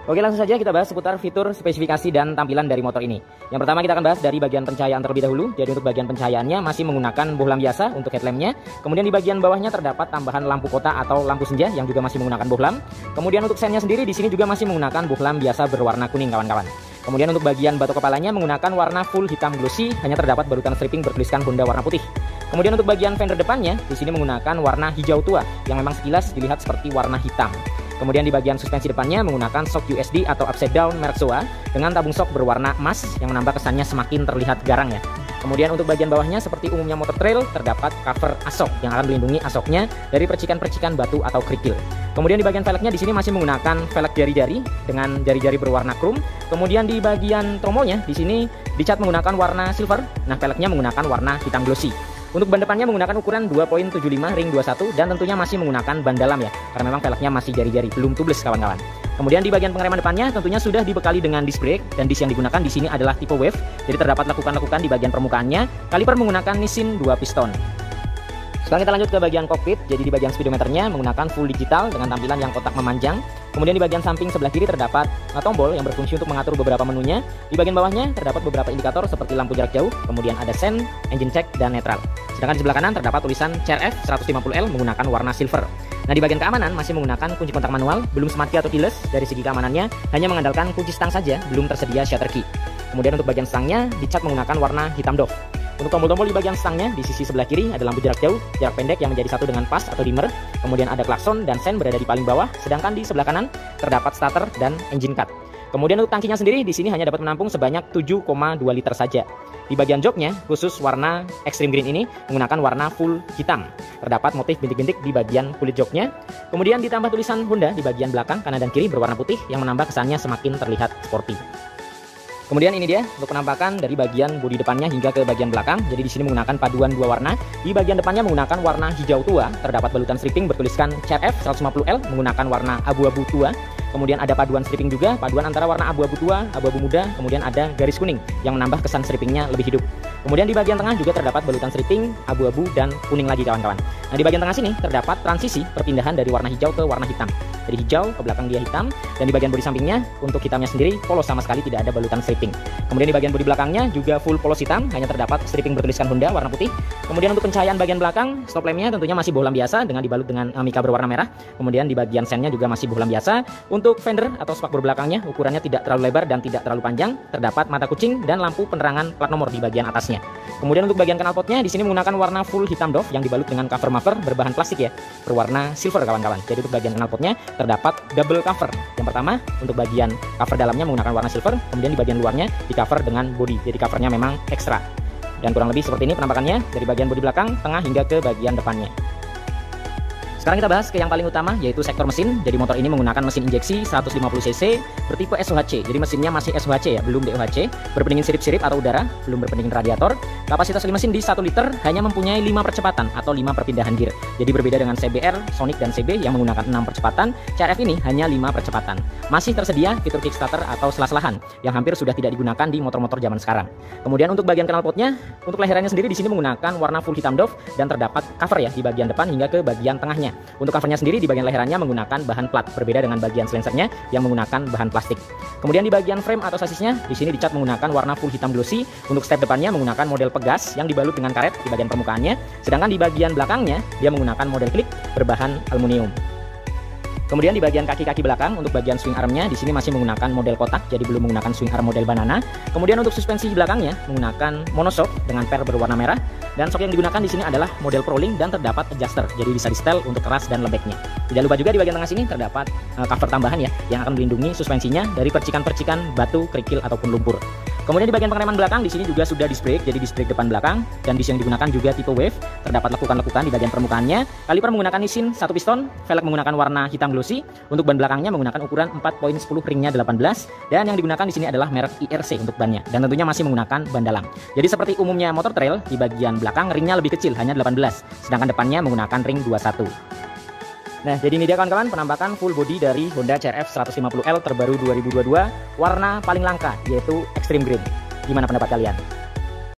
Oke, langsung saja kita bahas seputar fitur, spesifikasi, dan tampilan dari motor ini. Yang pertama kita akan bahas dari bagian pencahayaan terlebih dahulu. Jadi untuk bagian pencahayaannya masih menggunakan bohlam biasa untuk headlampnya. Kemudian di bagian bawahnya terdapat tambahan lampu kota atau lampu senja yang juga masih menggunakan bohlam. Kemudian untuk sennya sendiri di sini juga masih menggunakan bohlam biasa berwarna kuning kawan-kawan. Kemudian untuk bagian batok kepalanya menggunakan warna full hitam glossy, hanya terdapat barutan stripping bertuliskan Honda warna putih. Kemudian untuk bagian fender depannya di sini menggunakan warna hijau tua yang memang sekilas dilihat seperti warna hitam. Kemudian di bagian suspensi depannya menggunakan shock USD atau upside down merek Showa dengan tabung shock berwarna emas yang menambah kesannya semakin terlihat garang ya. Kemudian untuk bagian bawahnya seperti umumnya motor trail terdapat cover asok yang akan melindungi asoknya dari percikan-percikan batu atau kerikil. Kemudian di bagian velgnya di sini masih menggunakan velg jari-jari dengan jari-jari berwarna chrome. Kemudian di bagian tromolnya di sini dicat menggunakan warna silver. Nah, velgnya menggunakan warna hitam glossy. Untuk ban depannya menggunakan ukuran 2.75 ring 21 dan tentunya masih menggunakan ban dalam ya, karena memang velgnya masih jari-jari, belum tubeless kawan-kawan. Kemudian di bagian pengereman depannya tentunya sudah dibekali dengan disc brake dan disc yang digunakan di sini adalah tipe wave. Jadi terdapat lekukan-lekukan di bagian permukaannya. Kaliper menggunakan Nissin 2 piston. Sekarang kita lanjut ke bagian kokpit. Jadi di bagian speedometernya menggunakan full digital dengan tampilan yang kotak memanjang. Kemudian di bagian samping sebelah kiri terdapat tombol yang berfungsi untuk mengatur beberapa menunya. Di bagian bawahnya terdapat beberapa indikator seperti lampu jarak jauh, kemudian ada sen, engine check, dan netral. Sedangkan di sebelah kanan terdapat tulisan CRF 150L menggunakan warna silver. Nah, di bagian keamanan masih menggunakan kunci kontak manual, belum smart key atau keyless. Dari segi keamanannya hanya mengandalkan kunci stang saja, belum tersedia shutter key. Kemudian untuk bagian stangnya dicat menggunakan warna hitam doff. Untuk tombol-tombol di bagian stangnya, di sisi sebelah kiri ada lampu jarak jauh, jarak pendek yang menjadi satu dengan pas atau dimmer. Kemudian ada klakson dan sen berada di paling bawah, sedangkan di sebelah kanan terdapat starter dan engine cut. Kemudian untuk tangkinya sendiri di sini hanya dapat menampung sebanyak 7,2 liter saja. Di bagian joknya, khusus warna extreme green ini menggunakan warna full hitam. Terdapat motif bintik-bintik di bagian kulit joknya. Kemudian ditambah tulisan Honda di bagian belakang kanan dan kiri berwarna putih yang menambah kesannya semakin terlihat sporty. Kemudian ini dia untuk penampakan dari bagian bodi depannya hingga ke bagian belakang. Jadi di sini menggunakan paduan dua warna. Di bagian depannya menggunakan warna hijau tua, terdapat balutan stripping bertuliskan CRF 150L menggunakan warna abu-abu tua. Kemudian ada paduan stripping juga, paduan antara warna abu-abu tua, abu-abu muda, kemudian ada garis kuning yang menambah kesan strippingnya lebih hidup. Kemudian di bagian tengah juga terdapat balutan stripping, abu-abu, dan kuning lagi kawan-kawan. Nah, di bagian tengah sini terdapat transisi perpindahan dari warna hijau ke warna hitam. Jadi hijau ke belakang dia hitam, dan di bagian bodi sampingnya untuk hitamnya sendiri polos sama sekali tidak ada balutan stripping. Kemudian di bagian bodi belakangnya juga full polos hitam, hanya terdapat stripping bertuliskan Honda warna putih. Kemudian untuk pencahayaan bagian belakang, stop lampnya tentunya masih bohlam biasa dengan dibalut dengan mika berwarna merah. Kemudian di bagian sennya juga masih bohlam biasa. Untuk fender atau spakbor belakangnya ukurannya tidak terlalu lebar dan tidak terlalu panjang. Terdapat mata kucing dan lampu penerangan plat nomor di bagian atasnya. Kemudian untuk bagian knalpotnya di sini menggunakan warna full hitam doff yang dibalut dengan cover muffler berbahan plastik ya, berwarna silver kawan-kawan. Jadi untuk bagian knalpotnya terdapat double cover. Yang pertama untuk bagian cover dalamnya menggunakan warna silver, kemudian di bagian luarnya di cover dengan body. Jadi covernya memang ekstra. Dan kurang lebih seperti ini penampakannya dari bagian bodi belakang, tengah hingga ke bagian depannya. Sekarang kita bahas ke yang paling utama yaitu sektor mesin. Jadi motor ini menggunakan mesin injeksi 150cc bertipe SOHC. Jadi mesinnya masih SOHC ya, belum DOHC. Berpendingin sirip-sirip atau udara, belum berpendingin radiator. Kapasitas mesin di 1 liter hanya mempunyai 5 percepatan atau 5 perpindahan gear. Jadi berbeda dengan CBR, Sonic, dan CB yang menggunakan 6 percepatan, CRF ini hanya 5 percepatan. Masih tersedia fitur kickstarter atau selah-selahan yang hampir sudah tidak digunakan di motor-motor zaman sekarang. Kemudian untuk bagian knalpotnya, untuk leherannya sendiri di sini menggunakan warna full hitam doff dan terdapat cover ya di bagian depan hingga ke bagian tengahnya. Untuk covernya sendiri di bagian leherannya menggunakan bahan plat, berbeda dengan bagian silencernya yang menggunakan bahan plastik. Kemudian di bagian frame atau sasisnya di sini dicat menggunakan warna full hitam glossy. Untuk step depannya menggunakan model pegas yang dibalut dengan karet di bagian permukaannya, sedangkan di bagian belakangnya dia menggunakan model klik berbahan aluminium. Kemudian di bagian kaki-kaki belakang untuk bagian swing armnya di sini masih menggunakan model kotak, jadi belum menggunakan swing arm model banana. Kemudian untuk suspensi belakangnya menggunakan monoshock dengan per berwarna merah, dan shock yang digunakan di sini adalah model Prolink dan terdapat adjuster, jadi bisa di setel untuk keras dan lembeknya. Tidak lupa juga di bagian tengah sini terdapat cover tambahan ya yang akan melindungi suspensinya dari percikan-percikan batu, kerikil ataupun lumpur. Kemudian di bagian pengereman belakang di sini juga sudah disc brake, jadi disc brake depan belakang, dan disc yang digunakan juga tipe wave. Terdapat lekukan-lekukan di bagian permukaannya. Kaliper menggunakan Nissin 1 piston, velg menggunakan warna hitam glossy. Untuk ban belakangnya menggunakan ukuran 4.10 ringnya 18, dan yang digunakan di sini adalah merek IRC untuk bannya, dan tentunya masih menggunakan ban dalam. Jadi seperti umumnya motor trail, di bagian belakang ringnya lebih kecil, hanya 18, sedangkan depannya menggunakan ring 21. Nah, jadi ini dia kawan-kawan penampakan full body dari Honda CRF 150L terbaru 2022, warna paling langka yaitu Extreme Green. Gimana pendapat kalian?